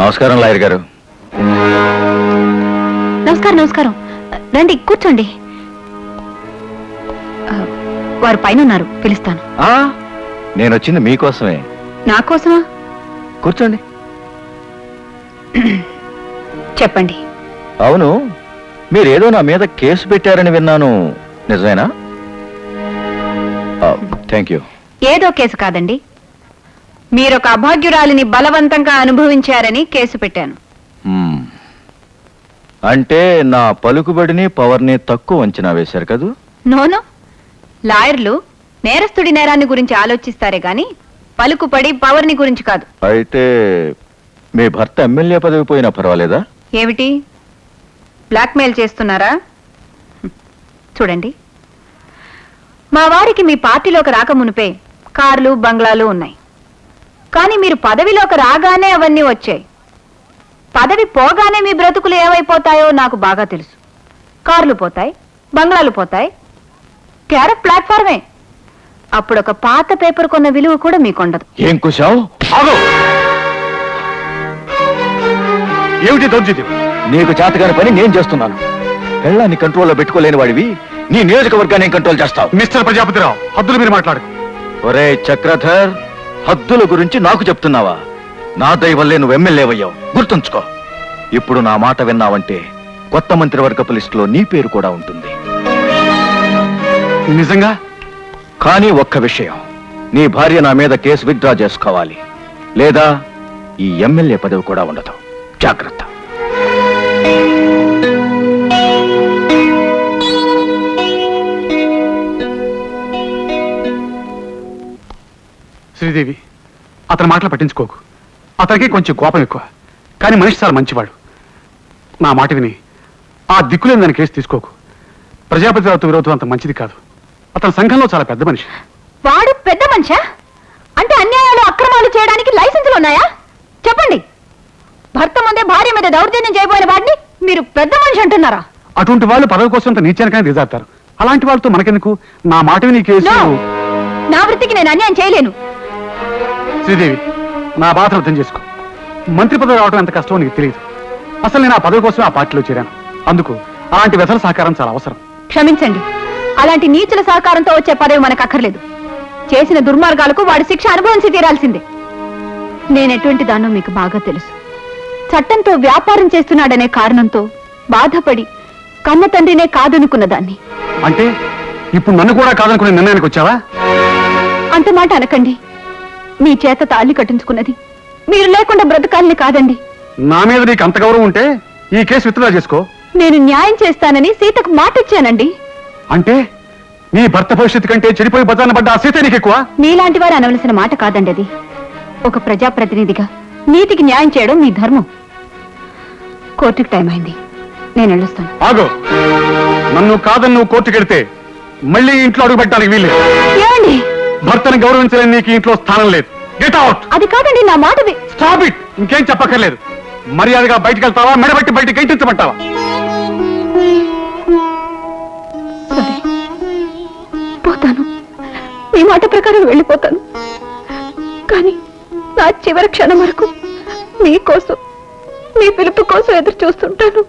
నమస్కారం లాయర్ గారు. నమస్కారం నమస్కారం. రండి కూర్చోండి. వారు పైన ఉన్నారు, పిలుస్తాను. నేను వచ్చింది మీకోసమే. నా కోసమా? కూర్చోండి. చెప్పండి. అవును, మీరేదో నా మీద కేసు పెట్టారని విన్నాను, నిజమేనా? Thank you. ఏదో కేసు కాదండి, మీరొక అభాగ్యురాలిని బలవంతంగా అనుభవించారని కేసు పెట్టాను. అంటే నా పలుకుబడిని పవర్ని తక్కువ అంచనా వేశారు కదూ? నోనో, లాయర్లు నేరస్తుడి నేరాన్ని గురించి ఆలోచిస్తారే గాని పలుకుపడి పవర్ని గురించి కాదు. అయితే మీ భర్త ఎమ్మెల్యే పదవి పోయినా పర్వాలేదా? ఏమిటి, బ్లాక్మెయిల్ చేస్తున్నారా? చూడండి, మా వారికి మీ పార్టీలోకి రాకమునిపే కార్లు బంగ్లాలు ఉన్నాయి. కానీ మీరు పదవిలోకి రాగానే అవన్నీ వచ్చాయి. పదవి పోగానే మీ బ్రతుకులు ఏమైపోతాయో నాకు బాగా తెలుసు. కార్లు పోతాయి, బంగ్లాలు పోతాయి, క్యారెట్ ప్లాట్ఫార్మే. అప్పుడు ఒక పాత పేపర్ కొన్న విలువ కూడా మీకుండదు. ఏం కుశావు? ఏమిటి దౌర్జన్యం? నీకు చేతగాని పని నేను చేస్తున్నాను. పెళ్ళాన్ని కంట్రోల్లో పెట్టుకోలేని వాడివి నీ నియోజకవర్గాన్ని కంట్రోల్ చేస్తావు. మిస్టర్ ప్రజాపతిరావు, హద్దులు మీరు మాట్లాడు. ఒరే చక్రధర్, హద్దుల గురించి నాకు చెప్తున్నావా? నా దయ వల్లే నువ్వు ఎమ్మెల్యేవయ్యావు, గుర్తుంచుకో. ఇప్పుడు నా మాట విన్నావంటే కొత్త మంత్రివర్గపు లిస్టులో నీ పేరు కూడా ఉంటుంది. నిజంగా? కానీ ఒక్క విషయం, నీ భార్య నా మీద కేసు విత్డ్రా చేసుకోవాలి, లేదా ఈ ఎమ్మెల్యే పదవి కూడా ఉండదు. జాగ్రత్త. శ్రీదేవి, అతని మాటలు పట్టించుకోకు. అతనికి కొంచెం కోపం ఎక్కువ, కానీ మనిషి చాలా మంచివాడు. నా మాట విని ఆ దిక్కులేని దాని కేసు తీసుకోకు. ప్రజాపతిరావుతో విరోధం అంత మంచిది కాదు. అతని సంఘంలో చాలా పెద్ద మనిషి. వాడు పెద్ద మనిషా? అంటే అన్యాయాలు అక్రమాలు చేయడానికి లైసెన్సులు ఉన్నాయా? చెప్పండి. భర్త ముందే భార్య మీద దౌర్జన్యం చేయబోయిన వాడిని మీరు పెద్ద మనిషి అంటున్నారా? అటువంటి వాళ్ళు పదవి కోసం అంత నీచానికైనా దిగజారుతారు. అలాంటి వాళ్ళతో మనకెందుకు? నా మాట విని కేసు. నా వృత్తికి నేను అన్యాయం చేయలేను. శ్రీదేవి, నా బాధ అర్థం చేసుకో. మంత్రి పదవి రావడం ఎంత కష్టమో నీకు తెలియదు. అసలు నేను ఆ పదవి కోసం ఆ పార్టీలో చేరాను. అందుకు అలాంటి వ్యసన సహకారం చాలా అవసరం. క్షమించండి, అలాంటి నీచుల సహకారంతో వచ్చే పదవి మనకు అక్కర్లేదు. చేసిన దుర్మార్గాలకు వాడి శిక్ష అనుభవించి తీరాల్సిందే. నేనెటువంటి దాన్నో మీకు బాగా తెలుసు. చట్టంతో వ్యాపారం చేస్తున్నాడనే కారణంతో బాధపడి కన్న తండ్రినే కాదనుకున్న దాన్ని. అంటే ఇప్పుడు నన్ను కూడా కాదనుకునే నిర్ణయానికి వచ్చావా? అంత మాట అనకండి. మీ చేత తాళి కట్టించుకున్నది మీరు లేకుండా బ్రతకాలని కాదండి. నా మీద నీకు అంత గౌరవం ఉంటే ఈ కేసు విత్డ్రా చేసుకో. నేను న్యాయం చేస్తానని సీతకు మాట ఇచ్చానండి. అంటే నీ భర్త భవిష్యత్తు కంటే చెడిపోయి బజార్న పడ్డ ఆ సీత నీకు ఎక్కువ? మీలాంటి వారు అనవలసిన మాట కాదండి అది. ఒక ప్రజాప్రతినిధిగా నీతికి న్యాయం చేయడం మీ ధర్మం. కోర్టుకి టైం అయింది, నేను వెళ్ళొస్తాను. ఆగో, నన్ను కాదని నువ్వు కోర్టుకెడితే మళ్ళీ ఇంట్లో అడుగు పెట్టడానికి వీల్లేదు. ఏమండి? భర్తను గౌరవించలేని నీకు ఇంట్లో స్థానం లేదు. Get out. అది కాదండి, నా మాట స్టాప్ ఇట్. ఇంకేం చెప్పక్కర్లేదు. మర్యాదగా బయటికి వెళ్తావా, మెడబట్టి బయటికి గెంటించమంటావా? సరే, పోతాను. మీ మాట ప్రకారం వెళ్ళిపోతాను. కానీ నా చివరి క్షణం వరకు మీకోసం, మీ పిలుపు కోసం ఎదురు చూస్తుంటాను.